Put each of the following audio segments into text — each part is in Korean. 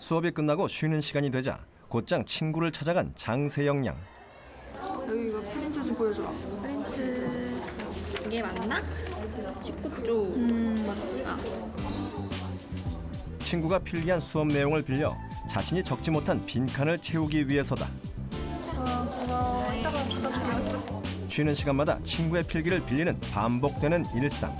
수업이 끝나고 쉬는 시간이 되자 곧장 친구를 찾아간 장세영 양. 여기 이거 프린트 좀 보여줘라. 프린트 이게 맞나? 19조. 아, 친구가 필기한 수업 내용을 빌려 자신이 적지 못한 빈칸을 채우기 위해서다. 이따가 받아줄게. 쉬는 시간마다 친구의 필기를 빌리는 반복되는 일상.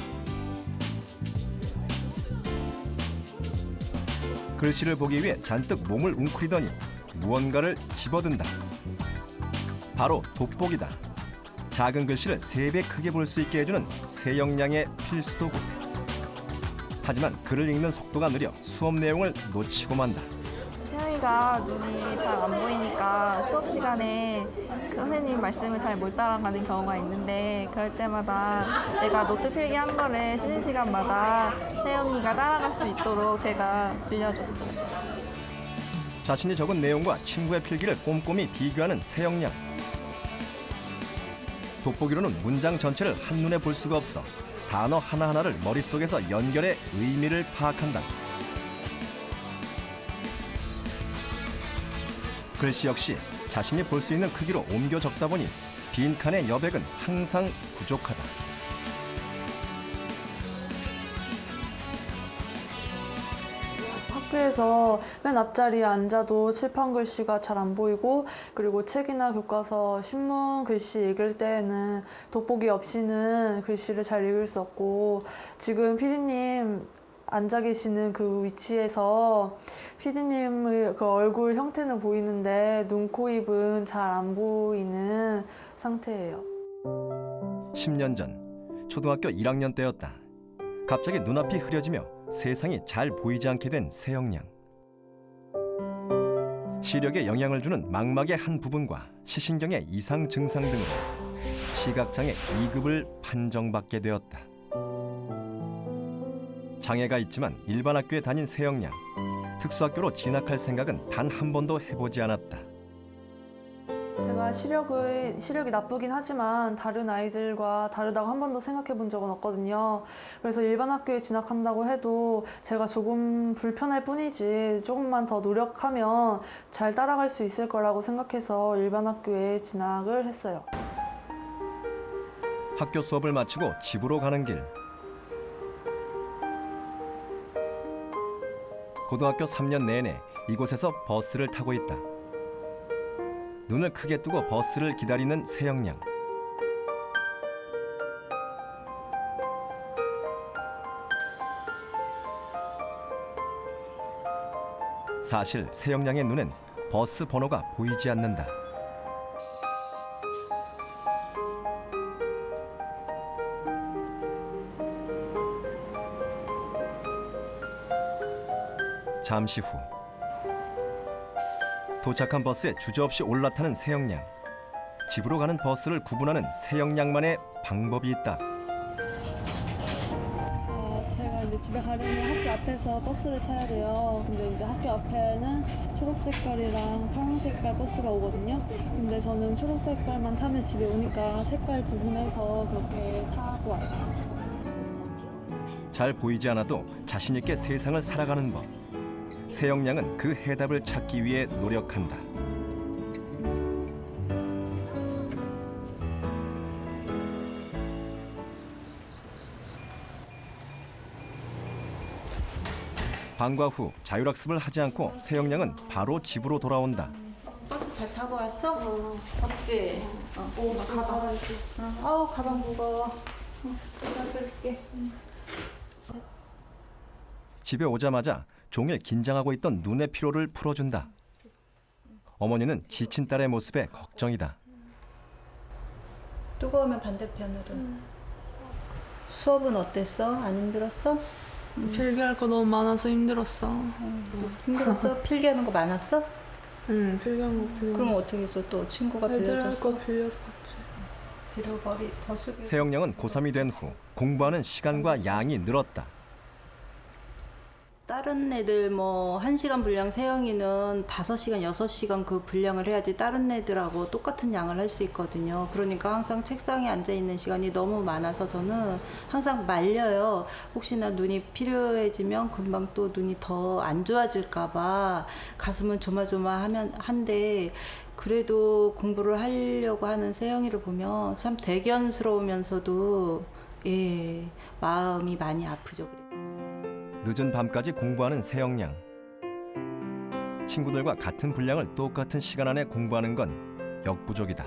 글씨를 보기 위해 잔뜩 몸을 웅크리더니 무언가를 집어든다. 바로 돋보기다. 작은 글씨를 3배 크게 볼 수 있게 해주는 세영 양의 필수 도구. 하지만 글을 읽는 속도가 느려 수업 내용을 놓치고 만다. 태영이가 눈이 잘 안 보이니까 수업 시간에 그 선생님 말씀을 잘 못 따라가는 경우가 있는데 그럴 때마다 제가 노트 필기한 거를 쉬는 시간마다 태영이가 따라갈 수 있도록 제가 빌려줬어요. 자신이 적은 내용과 친구의 필기를 꼼꼼히 비교하는 세영 양. 돋보기로는 문장 전체를 한눈에 볼 수가 없어 단어 하나하나를 머릿속에서 연결해 의미를 파악한다. 글씨 역시 자신이 볼 수 있는 크기로 옮겨 적다 보니 빈칸의 여백은 항상 부족하다. 학교에서 맨 앞자리에 앉아도 칠판 글씨가 잘 안 보이고, 그리고 책이나 교과서, 신문 글씨 읽을 때에는 돋보기 없이는 글씨를 잘 읽을 수 없고, 지금 피디님 앉아 계시는 그 위치에서 피디님의 그 얼굴 형태는 보이는데 눈, 코, 입은 잘 안 보이는 상태예요. 10년 전 초등학교 1학년 때였다. 갑자기 눈앞이 흐려지며 세상이 잘 보이지 않게 된 세영 양. 시력에 영향을 주는 망막의 한 부분과 시신경의 이상 증상 등으로 시각장애 2급을 판정받게 되었다. 장애가 있지만 일반 학교에 다닌 세영 양. 특수학교로 진학할 생각은 단 한 번도 해보지 않았다. 제가 시력이 나쁘긴 하지만 다른 아이들과 다르다고 한 번도 생각해 본 적은 없거든요. 그래서 일반 학교에 진학한다고 해도 제가 조금 불편할 뿐이지 조금만 더 노력하면 잘 따라갈 수 있을 거라고 생각해서 일반 학교에 진학을 했어요. 학교 수업을 마치고 집으로 가는 길. 고등학교 3년 내내 이곳에서 버스를 타고 있다. 눈을 크게 뜨고 버스를 기다리는 세영 양. 사실 세영 양의 눈엔 버스 번호가 보이지 않는다. 잠시 후 도착한 버스에 주저없이 올라타는 세영 양. 집으로 가는 버스를 구분하는 세영 양만의 방법이 있다. 제가 이제 집에 가려면 학교 앞에서 버스를 타야 돼요. 근데 이제 학교 앞에는 초록 색깔이랑 파란 색깔 버스가 오거든요. 근데 저는 초록 색깔만 타면 집에 오니까 색깔 구분해서 그렇게 타고 와요. 잘 보이지 않아도 자신 있게 세상을 살아가는 법. 세영 양은 그 해답을 찾기 위해 노력한다. 방과 후 자율학습을 하지 않고 세영 양은 바로 집으로 돌아온다. 버스 잘 타고 왔어? 없지? 오, 가방. 아우, 가방 무거워. 들어줄게. 집에 오자마자 종일 긴장하고 있던 눈의 피로를 풀어준다. 어머니는 지친 딸의 모습에 걱정이다. 뜨거우면 반대편으로. 수업은 어땠어? 안 힘들었어? 필기할 거 너무 많아서 힘들었어. 힘들었어? 필기하는 거 많았어? 응, 필기한 거 빌려. 그럼 어떻게 해서 또 친구가 애들 할 빌려줬어? 거 빌려서 봤지. 뒤로 머리 더 숙여. 세영 양은 고3이 된 후 공부하는 시간과 양이 늘었다. 다른 애들 뭐 1시간 분량 세영이는 5시간, 6시간 그 분량을 해야지 다른 애들하고 똑같은 양을 할 수 있거든요. 그러니까 항상 책상에 앉아 있는 시간이 너무 많아서 저는 항상 말려요. 혹시나 눈이 필요해지면 금방 또 눈이 더 안 좋아질까 봐 가슴은 조마조마한데 그래도 공부를 하려고 하는 세영이를 보면 참 대견스러우면서도 예, 마음이 많이 아프죠. 늦은 밤까지 공부하는 세영양. 친구들과 같은 분량을 똑같은 시간 안에 공부하는 건 역부족이다.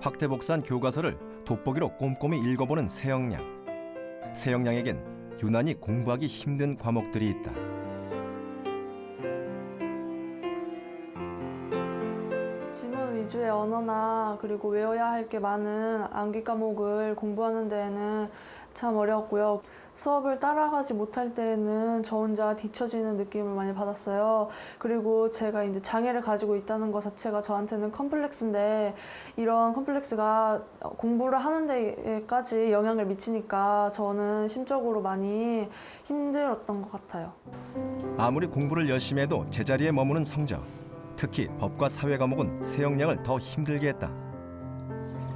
확대복사한 교과서를 돋보기로 꼼꼼히 읽어보는 세영양. 세영양에겐 유난히 공부하기 힘든 과목들이 있다. 지문 위주의 언어나 그리고 외워야 할 게 많은 암기 과목을 공부하는 데에는 참 어려웠고요. 수업을 따라가지 못할 때에는 저 혼자 뒤처지는 느낌을 많이 받았어요. 그리고 제가 이제 장애를 가지고 있다는 것 자체가 저한테는 컴플렉스인데 이런 컴플렉스가 공부를 하는 데까지 영향을 미치니까 저는 심적으로 많이 힘들었던 것 같아요. 아무리 공부를 열심히 해도 제자리에 머무는 성적. 특히 법과 사회 과목은 세영양을 더 힘들게 했다.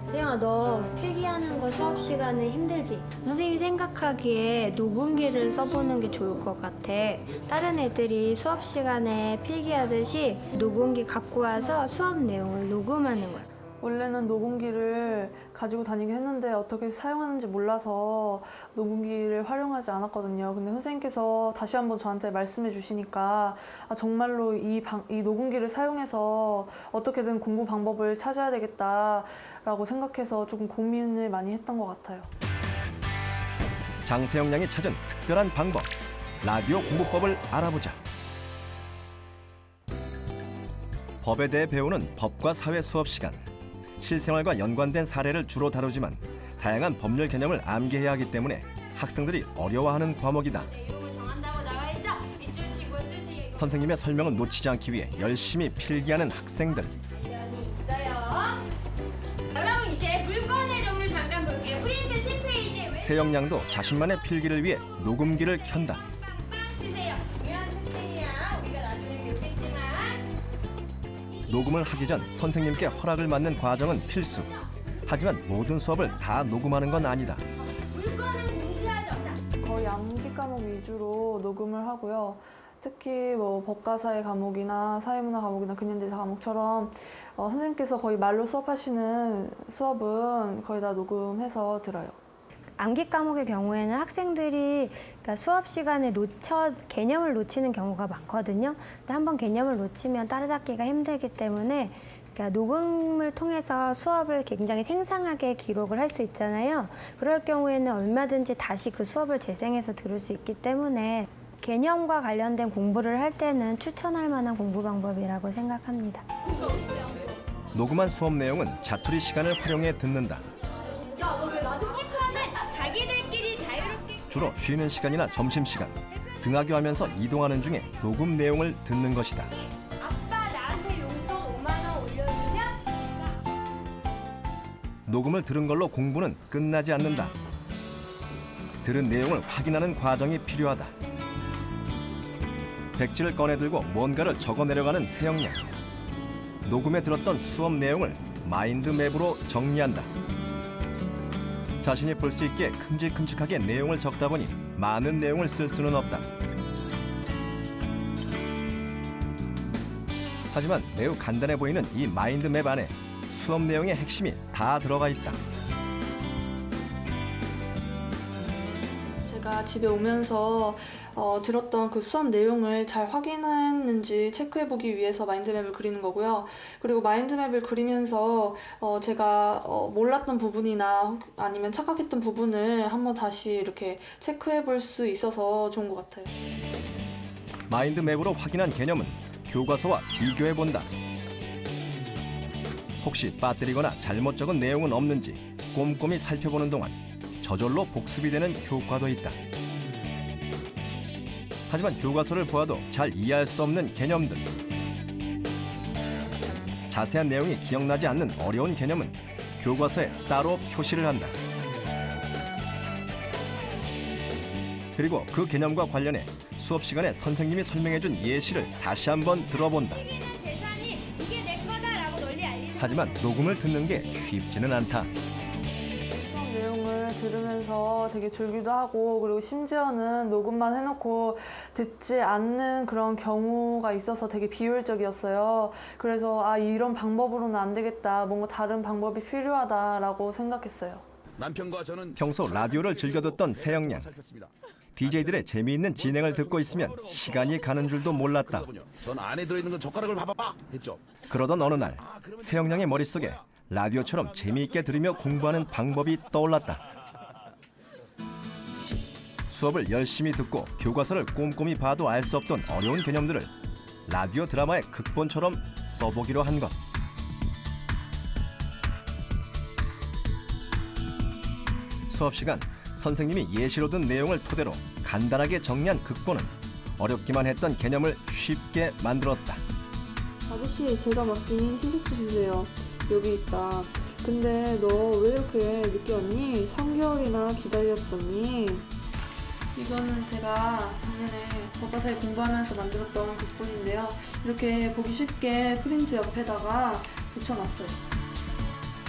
세영아, 너 필기하는 거 수업 시간에 힘들지? 선생님이 생각하기에 녹음기를 써보는 게 좋을 것 같아. 다른 애들이 수업 시간에 필기하듯이 녹음기 갖고 와서 수업 내용을 녹음하는 거야. 원래는 녹음기를 가지고 다니긴 했는데 어떻게 사용하는지 몰라서 녹음기를 활용하지 않았거든요. 근데 선생님께서 다시 한번 저한테 말씀해 주시니까 정말로 이 녹음기를 사용해서 어떻게든 공부 방법을 찾아야 되겠다라고 생각해서 조금 고민을 많이 했던 것 같아요. 장세영 양이 찾은 특별한 방법. 라디오 공부법을 알아보자. 법에 대해 배우는 법과 사회 수업 시간. 실생활과 연관된 사례를 주로 다루지만 다양한 법률 개념을 암기해야 하기 때문에 학생들이 어려워하는 과목이다. 선생님의 설명을 놓치지 않기 위해 열심히 필기하는 학생들. 여러분, 이제 물건의 종류 잠깐 볼게요. 프린트 10페이지. 세영 양도 자신만의 필기를 위해 녹음기를 켠다. 녹음을 하기 전 선생님께 허락을 받는 과정은 필수. 하지만 모든 수업을 다 녹음하는 건 아니다. 물건은 공시하죠. 거의 암기 과목 위주로 녹음을 하고요. 특히 뭐 법과사회 과목이나 사회문화 과목이나 근현대사 과목처럼 선생님께서 거의 말로 수업하시는 수업은 거의 다 녹음해서 들어요. 암기 과목의 경우에는 학생들이 그러니까 수업 시간에 개념을 놓치는 경우가 많거든요. 근데 한번 개념을 놓치면 따라잡기가 힘들기 때문에 그러니까 녹음을 통해서 수업을 굉장히 생생하게 기록을 할 수 있잖아요. 그럴 경우에는 얼마든지 다시 그 수업을 재생해서 들을 수 있기 때문에 개념과 관련된 공부를 할 때는 추천할 만한 공부 방법이라고 생각합니다. 녹음한 수업 내용은 자투리 시간을 활용해 듣는다. 주로 쉬는 시간이나 점심시간, 등하교하면서 이동하는 중에 녹음 내용을 듣는 것이다. 아빠, 나한테 용돈 5만 원 올려주면? 녹음을 들은 걸로 공부는 끝나지 않는다. 들은 내용을 확인하는 과정이 필요하다. 백지를 꺼내들고 뭔가를 적어내려가는 세영양. 녹음에 들었던 수업 내용을 마인드맵으로 정리한다. 자신이 볼 수 있게 큼직큼직하게 내용을 적다 보니 많은 내용을 쓸 수는 없다. 하지만 매우 간단해 보이는 이 마인드맵 안에 수업 내용의 핵심이 다 들어가 있다. 제가 집에 오면서 들었던 그 수업 내용을 잘 확인했는지 체크해보기 위해서 마인드맵을 그리는 거고요. 그리고 마인드맵을 그리면서 제가 몰랐던 부분이나 아니면 착각했던 부분을 한번 다시 이렇게 체크해볼 수 있어서 좋은 것 같아요. 마인드맵으로 확인한 개념은 교과서와 비교해본다. 혹시 빠뜨리거나 잘못 적은 내용은 없는지 꼼꼼히 살펴보는 동안 저절로 복습이 되는 효과도 있다. 하지만 교과서를 보아도 잘 이해할 수 없는 개념들. 자세한 내용이 기억나지 않는 어려운 개념은 교과서에 따로 표시를 한다. 그리고 그 개념과 관련해 수업 시간에 선생님이 설명해준 예시를 다시 한번 들어본다. 하지만 녹음을 듣는 게 쉽지는 않다. 수업 내용을 들으면서 되게 졸기도 하고 그리고 심지어는 녹음만 해놓고 듣지 않는 그런 경우가 있어서 되게 비효율적이었어요. 그래서 아 이런 방법으로는 안 되겠다. 뭔가 다른 방법이 필요하다라고 생각했어요. 남편과 저는 평소 라디오를 즐겨 듣던 세영양. DJ들의 재미있는 진행을 듣고 있으면 시간이 가는 줄도 몰랐다. 전 안에 들어있는 건 젓가락을 봐봐봐 했죠. 그러던 어느 날 세영양의 머릿속에 라디오처럼 재미있게 들으며 공부하는 방법이 떠올랐다. 수업을 열심히 듣고 교과서를 꼼꼼히 봐도 알 수 없던 어려운 개념들을 라디오 드라마의 극본처럼 써보기로 한 것. 수업 시간 선생님이 예시로 든 내용을 토대로 간단하게 정리한 극본은 어렵기만 했던 개념을 쉽게 만들었다. 아저씨, 제가 맡긴 티셔츠 주세요. 여기 있다. 근데 너 왜 이렇게 늦게 왔니? 3개월이나 기다렸잖니? 이거는 제가 작년에 교과서에 공부하면서 만들었던 극본인데요. 이렇게 보기 쉽게 프린트 옆에다가 붙여놨어요.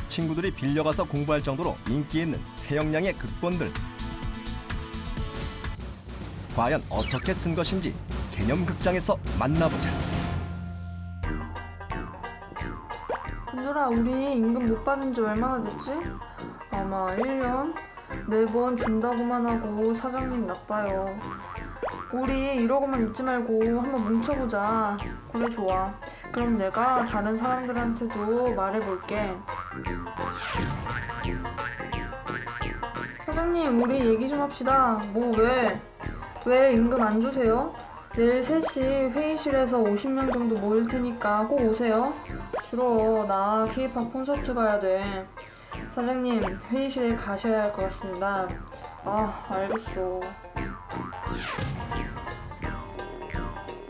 친구들이 빌려가서 공부할 정도로 인기 있는 세영양의 극본들. 과연 어떻게 쓴 것인지 개념극장에서 만나보자. 은솔아, 우리 임금 못 받은 지 얼마나 됐지? 아마 1년? 매번 준다고만 하고 사장님 나빠요. 우리 이러고만 있지 말고 한번 뭉쳐보자. 그래, 좋아. 그럼 내가 다른 사람들한테도 말해볼게. 사장님, 우리 얘기 좀 합시다. 뭐 왜 임금 안 주세요? 내일 3시 회의실에서 50명 정도 모일 테니까 꼭 오세요. 싫어, 나 K-팝 콘서트 가야 돼. 사장님, 회의실에 가셔야 할 것 같습니다. 아, 알겠어.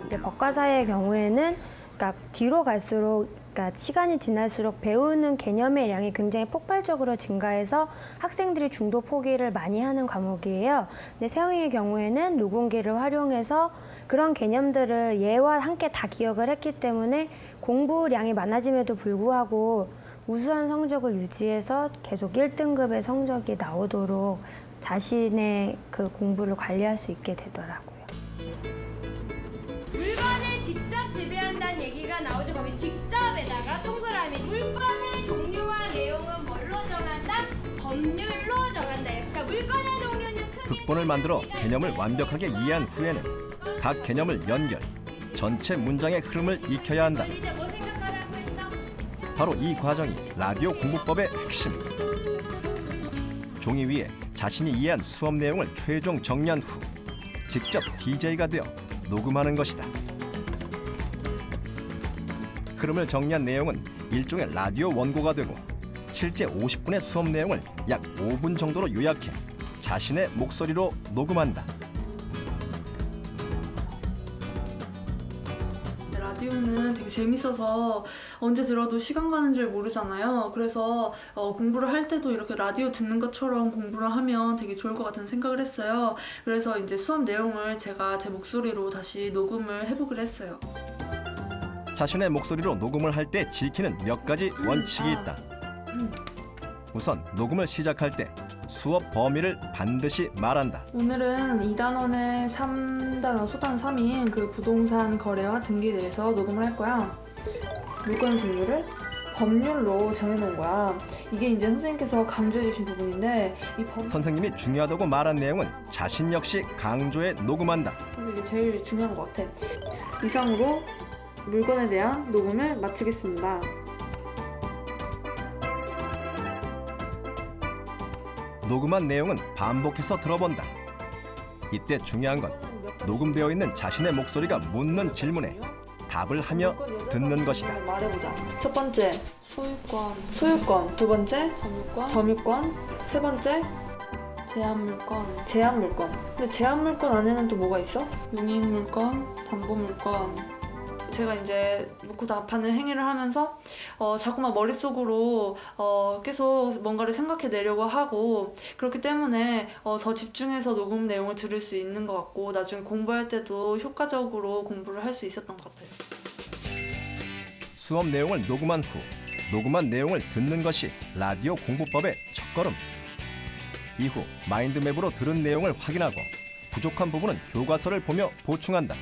이제 법과사의 경우에는 그러니까 뒤로 갈수록 그러니까 시간이 지날수록 배우는 개념의 양이 굉장히 폭발적으로 증가해서 학생들이 중도 포기를 많이 하는 과목이에요. 근데 세영이의 경우에는 녹음기를 활용해서 그런 개념들을 얘와 함께 다 기억을 했기 때문에 공부량이 많아짐에도 불구하고 우수한 성적을 유지해서 계속 1등급의 성적이 나오도록 자신의 그 공부를 관리할 수 있게 되더라고요. 물건을 직접 재배한다는 얘기가 나오죠. 거기 직접에다가 동그라미 물건의 종류와 내용은 뭘로 정한다? 법률로 정한다. 그러니까 물건의 종류는 크게 극본을 만들어 개념을 완벽하게 이해한 후에는 각 개념을 연결, 전체 문장의 흐름을 익혀야 한다. 이제 뭐 생각하라고 했어? 바로 이 과정이 라디오 공부법의 핵심. 종이 위에 자신이 이해한 수업 내용을 최종 정리한 후 직접 DJ가 되어 녹음하는 것이다. 흐름을 정리한 내용은 일종의 라디오 원고가 되고 실제 50분의 수업 내용을 약 5분 정도로 요약해 자신의 목소리로 녹음한다. 라디오는 되게 재밌어서 언제 들어도 시간 가는 줄 모르잖아요. 그래서 공부를 할 때도 이렇게 라디오 듣는 것처럼 공부를 하면 되게 좋을 것 같은 생각을 했어요. 그래서 이제 수업 내용을 제가 제 목소리로 다시 녹음을 해보기로 했어요. 자신의 목소리로 녹음을 할 때 지키는 몇 가지 원칙이 있다. 우선 녹음을 시작할 때 수업 범위를 반드시 말한다. 오늘은 2단원의 3단원, 소단 3인 그 부동산 거래와 등기에 대해서 녹음을 할 거야. 물건 종류를 법률로 정해놓은 거야. 이게 이제 선생님께서 강조해주신 부분인데 선생님이 중요하다고 말한 내용은 자신 역시 강조해 녹음한다. 그래서 이게 제일 중요한 것 같아. 이상으로 물건에 대한 녹음을 마치겠습니다. 녹음한 내용은 반복해서 들어본다. 이때 중요한 건 녹음되어 있는 자신의 목소리가 묻는 질문에 답을 하며 듣는 것이다. 말해보자. 첫 번째, 소유권. 두 번째, 점유권. 세 번째, 제한물권. 근데 제한물권 안에는 또 뭐가 있어? 용익물권, 담보물권. 제가 이제 묻고 답하는 행위를 하면서 자꾸만 머릿속으로 계속 뭔가를 생각해내려고 하고 그렇기 때문에 더 집중해서 녹음 내용을 들을 수 있는 것 같고 나중에 공부할 때도 효과적으로 공부를 할 수 있었던 것 같아요. 수업 내용을 녹음한 후 녹음한 내용을 듣는 것이 라디오 공부법의 첫걸음. 이후 마인드맵으로 들은 내용을 확인하고 부족한 부분은 교과서를 보며 보충한다.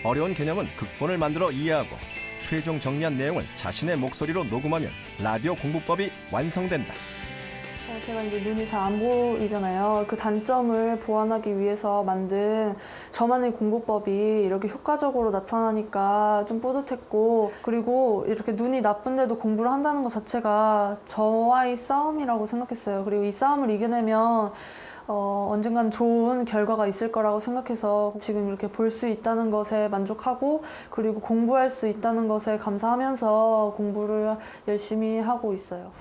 어려운 개념은 극본을 만들어 이해하고 최종 정리한 내용을 자신의 목소리로 녹음하면 라디오 공부법이 완성된다. 제가 이제 눈이 잘 안 보이잖아요. 그 단점을 보완하기 위해서 만든 저만의 공부법이 이렇게 효과적으로 나타나니까 좀 뿌듯했고 그리고 이렇게 눈이 나쁜데도 공부를 한다는 것 자체가 저와의 싸움이라고 생각했어요. 그리고 이 싸움을 이겨내면 언젠간 좋은 결과가 있을 거라고 생각해서 지금 이렇게 볼 수 있다는 것에 만족하고 그리고 공부할 수 있다는 것에 감사하면서 공부를 열심히 하고 있어요.